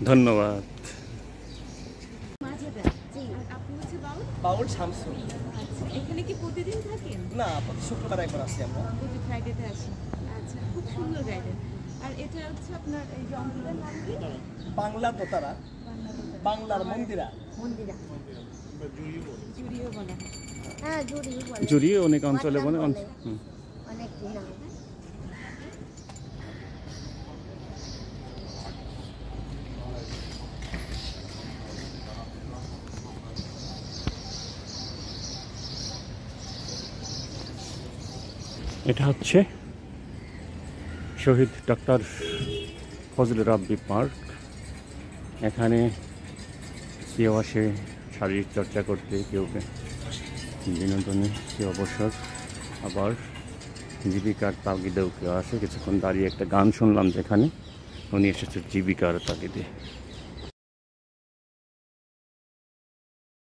ধন্যবাদ। বাউল শামসুল। আচ্ছা, এখানে কি প্রতিদিন থাকেন? না, প্রতি শুক্রবার একবার আসি আমরা। প্রতি ফ্রাইডেতে আসি। আচ্ছা, খুব সুন্দর গার্ডেন। আর এটা হচ্ছে আপনার এই জঙ্গলের নাম কি? বাংলা দোতারা, বাংলার মন্দিরা। মন্দিরা জুড়িও বলে। হ্যাঁ, জুড়িও বলে। জুড়িও অনেক অঞ্চলে বলে। অনেক নাম। এটা হচ্ছে শহীদ ডক্টর ফজলুর রাব্বি পার্ক। এখানে কেউ আসে শারীরিক চর্চা করতে, কেউ বিনোদনে, কেউ অবসর, আবার জীবিকার তাগিদেও কেউ আসে। কিছুক্ষণ দাঁড়িয়ে একটা গান শুনলাম যেখানে উনি এসেছে জীবিকার তাগিদে।